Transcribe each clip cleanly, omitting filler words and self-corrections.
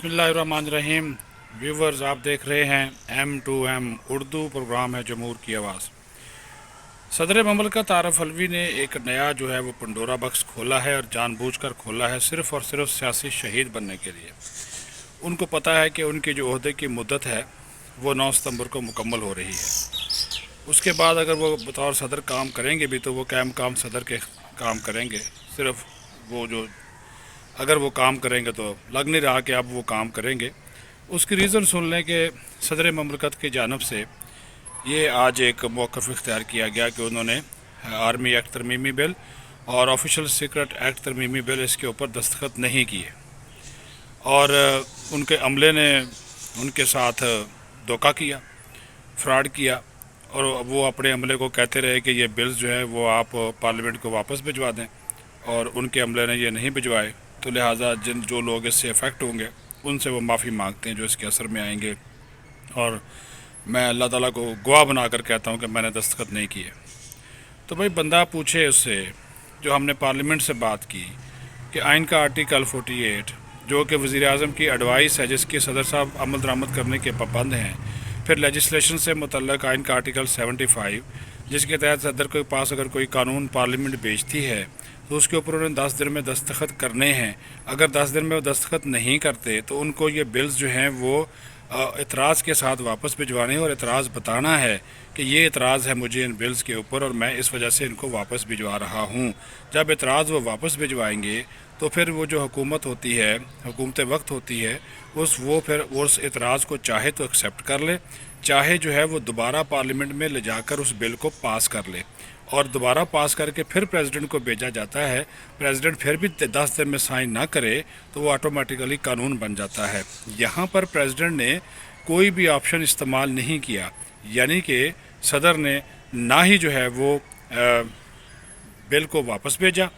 बिस्मिल्लाहिर्रहमानिर्रहीम। व्यूवर्स, आप देख रहे हैं M2M उर्दू प्रोग्राम है जमहूर की आवाज़। सदर ममलकत आरिफ अलवी ने एक नया जो है वो पंडोरा बक्स खोला है और जानबूझकर खोला है, सिर्फ़ और सिर्फ सियासी शहीद बनने के लिए। उनको पता है कि उनके जो ओहदे की मुद्दत है वो 9 सितंबर को मुकम्मल हो रही है। उसके बाद अगर वो बतौर सदर काम करेंगे भी तो वो काम सदर के काम करेंगे। सिर्फ वो जो अगर वो काम करेंगे तो लग नहीं रहा कि अब वो काम करेंगे। उसकी रीज़न सुन लें कि सदर ममलकत की जानब से ये आज एक मौक़िफ़ इख्तियार किया गया कि उन्होंने आर्मी एक्ट तरमीमी बिल और ऑफिशियल सीक्रेट एक्ट तरमीमी बिल इसके ऊपर दस्तखत नहीं किए और उनके अमले ने उनके साथ धोखा किया, फ्रॉड किया और वो अपने अमले को कहते रहे कि ये बिल्स जो है वो आप पार्लियामेंट को वापस भिजवा दें और उनके अमले ने ये नहीं भिजवाए। तो लिहाजा जो लोग इससे इफ़ेक्ट होंगे उनसे वो माफ़ी मांगते हैं जो इसके असर में आएंगे। और मैं अल्लाह ताला को गवाह बनाकर कहता हूँ कि मैंने दस्तखत नहीं किए। तो भाई बंदा पूछे उससे, जो हमने पार्लियामेंट से बात की कि आइन का आर्टिकल 48 जो कि वज़ीर आज़म की एडवाइस है जिसकी सदर साहब अमल दरामद करने के पाबंद हैं, फिर लेजिस्लेशन से मुतल्लक आइन का आर्टिकल 75 जिसके तहत सदर के पास अगर कोई कानून पार्लियामेंट भेजती है तो उसके ऊपर उन्होंने 10 दिन में दस्तखत करने हैं। अगर 10 दिन में वो दस्तखत नहीं करते तो उनको ये बिल्स जो हैं वो इतराज़ के साथ वापस भिजवाने और इतराज़ बताना है कि ये इतराज़ है मुझे इन बिल्स के ऊपर और मैं इस वजह से इनको वापस भिजवा रहा हूँ। जब इतराज़ वो वापस भिजवाएंगे तो फिर वो जो हुकूमत होती है, हुकूमत वक्त होती है, वो फिर उस इतराज़ को चाहे तो एक्सेप्ट कर ले, चाहे जो है वो दोबारा पार्लियामेंट में ले जाकर उस बिल को पास कर ले और दोबारा पास करके फिर प्रेसिडेंट को भेजा जाता है। प्रेसिडेंट फिर भी 10 दिन में साइन ना करे तो वो ऑटोमेटिकली कानून बन जाता है। यहाँ पर प्रेसिडेंट ने कोई भी ऑप्शन इस्तेमाल नहीं किया, यानी कि सदर ने ना ही जो है वो बिल को वापस भेजा,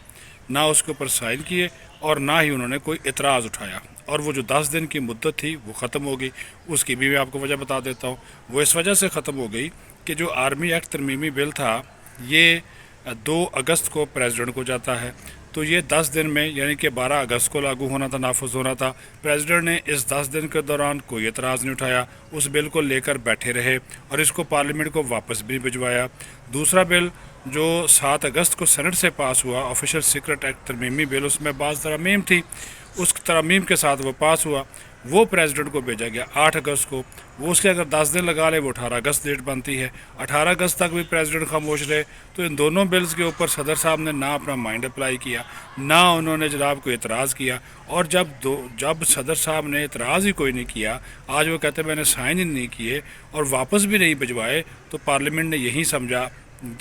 ना उसके ऊपर साइन किए और ना ही उन्होंने कोई इतराज़ उठाया। और वो जो 10 दिन की मुद्दत थी वो ख़त्म हो गई। उसकी भी मैं आपको वजह बता देता हूँ। वो इस वजह से ख़त्म हो गई कि जो आर्मी एक्ट तरमीमी बिल था ये 2 अगस्त को प्रेसिडेंट को जाता है, तो ये 10 दिन में यानी कि 12 अगस्त को लागू होना था, नाफुज होना था। प्रेसिडेंट ने इस 10 दिन के दौरान कोई एतराज़ नहीं उठाया, उस बिल को लेकर बैठे रहे और इसको पार्लियामेंट को वापस भी भिजवाया। दूसरा बिल जो 7 अगस्त को सेनेट से पास हुआ, ऑफिशियल सीक्रेट एक्ट तरमीमी बिल, उसमें बाज़ तरमीम थी, उस तरमीम के साथ वो पास हुआ, वो प्रेसिडेंट को भेजा गया 8 अगस्त को। वो उसके अगर 10 दिन लगा ले वो 18 अगस्त डेट बनती है। 18 अगस्त तक भी प्रेसिडेंट खामोश रहे। तो इन दोनों बिल्स के ऊपर सदर साहब ने ना अपना माइंड अप्लाई किया, ना उन्होंने जनाब को इतराज़ किया। और जब सदर साहब ने इतराज़ ही कोई नहीं किया, आज वो कहते मैंने साइन ही नहीं किए और वापस भी नहीं भिजवाए, तो पार्लियामेंट ने यही समझा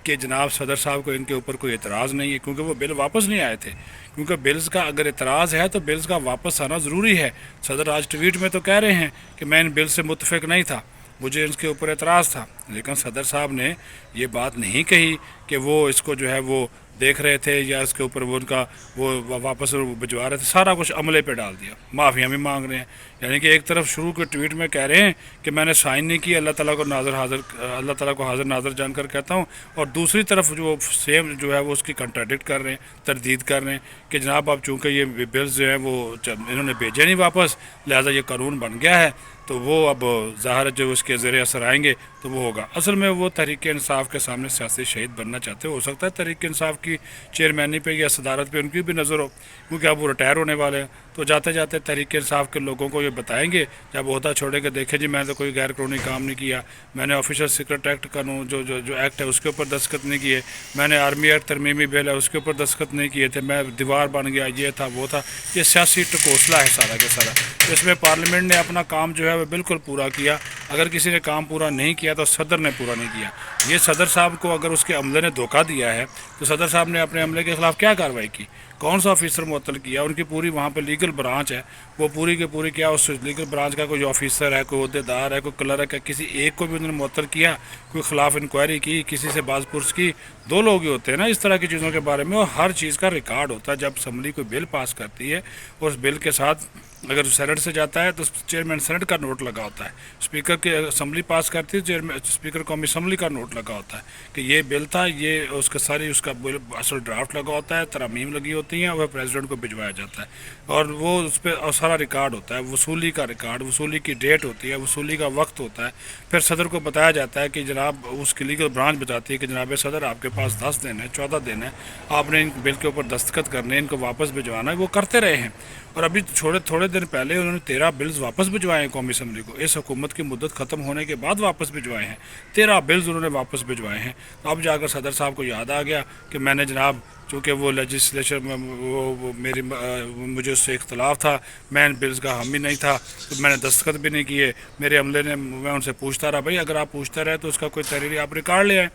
कि जनाब सदर साहब को इनके ऊपर कोई इतराज़ नहीं है, क्योंकि वो बिल वापस नहीं आए थे। क्योंकि बिल्स का अगर इतराज़ है तो बिल्स का वापस आना ज़रूरी है। सदर आज ट्वीट में तो कह रहे हैं कि मैं इन बिल से मुतफ़िक नहीं था, मुझे इसके ऊपर एतराज़ था, लेकिन सदर साहब ने ये बात नहीं कही कि वो इसको जो है वो देख रहे थे या इसके ऊपर वो उनका वो वापस भिजवा रहे थे। सारा कुछ अमले पे डाल दिया, माफ़ियाँ भी मांग रहे हैं। यानी कि एक तरफ शुरू के ट्वीट में कह रहे हैं कि मैंने साइन नहीं किया, अल्लाह ताला को हाज़िर नाज़र जानकर कहता हूँ, और दूसरी तरफ जो सेम जो है वो उसकी कंट्राडिक्ट कर रहे हैं, तरदीद कर रहे हैं कि जनाब अब चूँकि ये बिल्स जो हैं वो इन्होंने भेजे नहीं वापस, लिहाजा ये कानून बन गया है, तो वो अब ज़ाहिर जो उसके ज़रिए असर आएंगे तो वो होगा। असल में वो तहरीक इंसाफ के सामने सियासी शहीद बनना चाहते हो सकता है तहरीक इंसाफ की चेयरमैनी पे या सदारत पे उनकी भी नज़र हो, क्योंकि अब वो रिटायर होने वाले हैं। तो जाते जाते तहरीक इंसाफ के लोगों को ये बताएंगे जब अहदा छोड़े कि देखें जी मैंने तो कोई गैर कानूनी काम नहीं किया, मैंने ऑफिशियल सीक्रेट एक्ट कानून जो एक्ट है उसके ऊपर दस्तखत नहीं किए, मैंने आर्मी एक्ट तरमीमी बिल है उसके ऊपर दस्तखत नहीं किए थे, मैं दीवार बन गया, ये था वो था। ये सियासी टकोसला है सारा का सारा। इसमें पार्लियामेंट ने अपना काम जो है वो बिल्कुल पूरा किया। अगर किसी ने काम पूरा नहीं किया तो सदर ने पूरा नहीं किया। ये सदर साहब को अगर उसके अमले ने धोखा दिया है तो सदर साहब ने अपने अमले के ख़िलाफ़ क्या कार्रवाई की, कौन सा ऑफिसर मुअत्तल किया? उनकी पूरी वहाँ पे लीगल ब्रांच है, वो पूरी की पूरी क्या उस लीगल ब्रांच का कोई ऑफिसर है, कोई अहदेदार है, कोई क्लर्क है, किसी एक को भी उन्होंने मुअत्तल किया, कोई ख़िलाफ़ इंक्वायरी की, किसी से बाज़पुरस की, दो लोग ही होते हैं ना इस तरह की चीज़ों के बारे में, और हर चीज़ का रिकॉर्ड होता है। जब असम्बली कोई बिल पास करती है, उस बिल के साथ अगर सेनेट से जाता है तो चेयरमैन सेनेट का नोट लगा होता है, स्पीकर की असम्बली पास करती है चेयरमैन स्पीकर कौमी असम्बली का नोट लगा होता है कि ये बिल था, ये उसका सारी उसका बिल असल ड्राफ्ट लगा होता है, तरमीम लगी होती हैं, वह प्रेसिडेंट को भिजवाया जाता है और वो उस पर सारा रिकॉर्ड होता है, वसूली का रिकॉर्ड, वसूली की डेट होती है, वसूली का वक्त होता है। फिर सदर को बताया जाता है कि जनाब उसकी लीगल ब्रांच बताती है कि जनाब सदर आपके पास 10 दिन है, 14 दिन है, आपने इन बिल के ऊपर दस्तखत करने, इनको वापस भिजवाना है। वो करते रहे हैं और अभी थोड़े दिन पहले उन्होंने 13 बिल्स वापस भिजवाए हैं कौमी असम्बली को। इस हुकूमत की मुद्दत ख़त्म होने के बाद वापस भिजवाए हैं, 13 बिल्स उन्होंने वापस भिजवाए हैं। तो अब जाकर सदर साहब को याद आ गया कि मैंने जनाब चूँकि वो लेजिस्लेचर में वो मेरी मुझे उससे इख्तलाफ था, मैं इन बिल्स का हामी नहीं था, तो मैंने दस्तखत भी नहीं किए। मेरे अमले ने, मैं उनसे पूछता रहा, भाई अगर आप पूछते रहे तो उसका कोई तहरीरी आप रिकॉर्ड ले आए,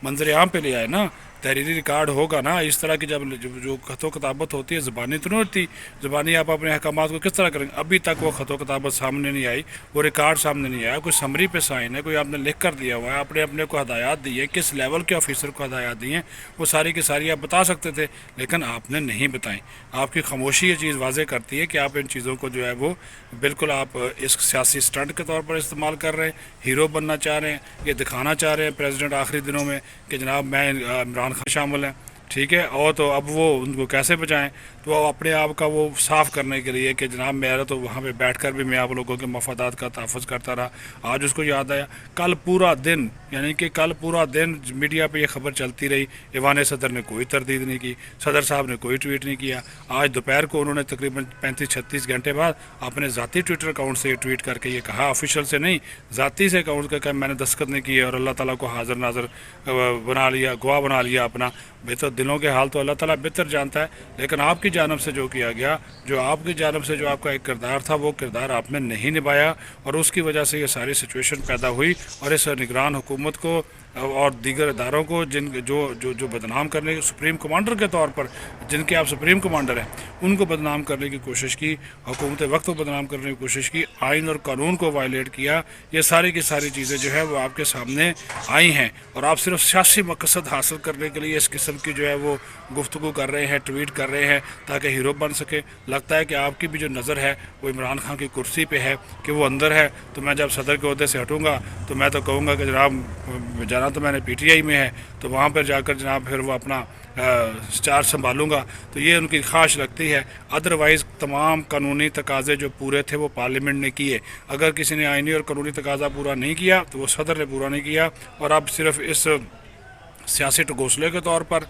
मंजर आम पे ले आए ना, तहरीरी रिकॉर्ड होगा ना। इस तरह की जब जो खतो किताबत होती है ज़बानी तो नहीं होती, ज़बानी आप अपने अहकामात को किस तरह करेंगे। अभी तक वो खतो किताबत सामने नहीं आई, वो रिकॉर्ड सामने नहीं आया, कोई समरी पे साइन है, कोई आपने लिख कर दिया हुआ है, आपने अपने को हदायत दी है, किस लेवल के ऑफिसर को हदायत दी हैं, वो सारी की सारी आप बता सकते थे, लेकिन आपने नहीं बताई। आपकी खामोशी ये चीज़ वाज़े करती है कि आप इन चीज़ों को जो है वो बिल्कुल आप इस सियासी स्टंट के तौर पर इस्तेमाल कर रहे हैं, हीरो बनना चाह रहे हैं, ये दिखाना चाह रहे हैं प्रेसिडेंट आखिरी दिनों में कि जनाब मैं इमरान खान शामिल हैं, ठीक है। और तो अब वो उनको कैसे बचाएं, तो वो अपने आप का वो साफ़ करने के लिए कि जनाब मेरा तो वहाँ पे बैठकर भी मैं आप लोगों के मफादात का तहफ़्फ़ुज़ करता रहा। आज उसको याद आया, कल पूरा दिन, यानी कि कल पूरा दिन मीडिया पे ये खबर चलती रही, ईवान सदर ने कोई तरदीद नहीं की, सदर साहब ने कोई ट्वीट नहीं किया। आज दोपहर को उन्होंने तकरीबन 35-36 घंटे बाद अपने ज़ाती ट्विटर अकाउंट से ट्वीट करके ये कहा, ऑफिशियल से नहीं, ज़ाती से अकाउंट का मैंने दस्तखत नहीं किए और अल्लाह ताला को हाज़िर नाज़र बना लिया, गवाह बना लिया अपना। बेहतर दिलों के हाल तो अल्लाह ताला बेहतर जानता है, लेकिन आपकी जानब से जो किया गया, जो आपकी जानब से जो आपका एक किरदार था, वो किरदार आपने नहीं निभाया और उसकी वजह से ये सारी सिचुएशन पैदा हुई। और इस निगरान हुकूमत को और दीगर इदारों को जिन जो बदनाम करने के सुप्रीम कमांडर के तौर पर, जिनके आप सुप्रीम कमांडर हैं, उनको बदनाम करने की कोशिश की, हुकूमत वक्त को बदनाम करने की कोशिश की, आइन और कानून को वायलेट किया। ये सारी की सारी चीज़ें जो है वो आपके सामने आई हैं और आप सिर्फ सियासी मकसद हासिल करने के लिए इस किस्म की जो है वो गुफ्तगू कर रहे हैं, ट्वीट कर रहे हैं ताकि हीरो बन सके। लगता है कि आपकी भी जो नज़र है वो इमरान खान की कुर्सी पे है कि वो अंदर है, तो मैं जब सदर के ओहदे से हटूँगा तो मैं तो कहूँगा कि जनाब जाना तो मैंने PTI में है, तो वहाँ पर जाकर जनाब फिर वो अपना चार्ज संभालूँगा। तो ये उनकी ख्वाहिश लगती है। अदरवाइज़ तमाम कानूनी तकाज़े जो पूरे थे वो पार्लियामेंट ने किए। अगर किसी ने आइनी और कानूनी तकाज़ा पूरा नहीं किया तो वो सदर ने पूरा नहीं किया, और अब सिर्फ इस सियासी टगोसले के तौर पर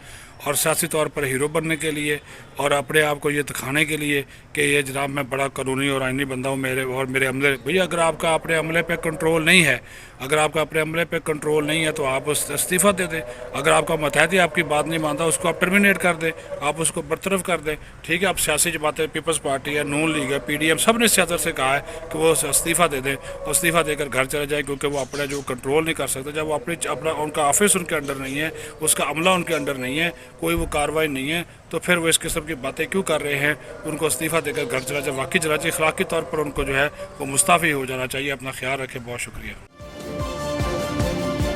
और सियासी तौर पर हीरो बनने के लिए और अपने आप को ये दिखाने के लिए कि ये जनाब मैं बड़ा कानूनी और आइनी बंदा हूँ, मेरे अमले। भैया अगर आपका अपने अमले पे कंट्रोल नहीं है, अगर आपका अपने अमले पे कंट्रोल नहीं है तो आप इस्तीफ़ा दे दें। अगर आपका मतहदी आपकी बात नहीं मानता, उसको आप टर्मिनेट कर दें, आप उसको बरतरफ कर दें, ठीक है। आप सियासी जमातें, पीपल्स पार्टी है, नून लीग है, PDM, सब ने सदर से कहा है कि वो इस्तीफ़ा दे दें और इस्तीफ़ा देकर घर चले जाए, क्योंकि वो अपना जो कंट्रोल नहीं कर सकते। जब वो अपना उनका ऑफिस उनके अंडर नहीं है, उसका अमला उनके अंडर नहीं है, कोई वो कार्रवाई नहीं है, तो फिर वो इस किस्म की बातें क्यों कर रहे हैं। उनको इस्तीफ़ा देकर घर चला जाए, वाकई चला जाए, अखलाकी तौर पर उनको जो है वो मुस्ताफ़ी हो जाना चाहिए। अपना ख्याल रखें, बहुत शुक्रिया।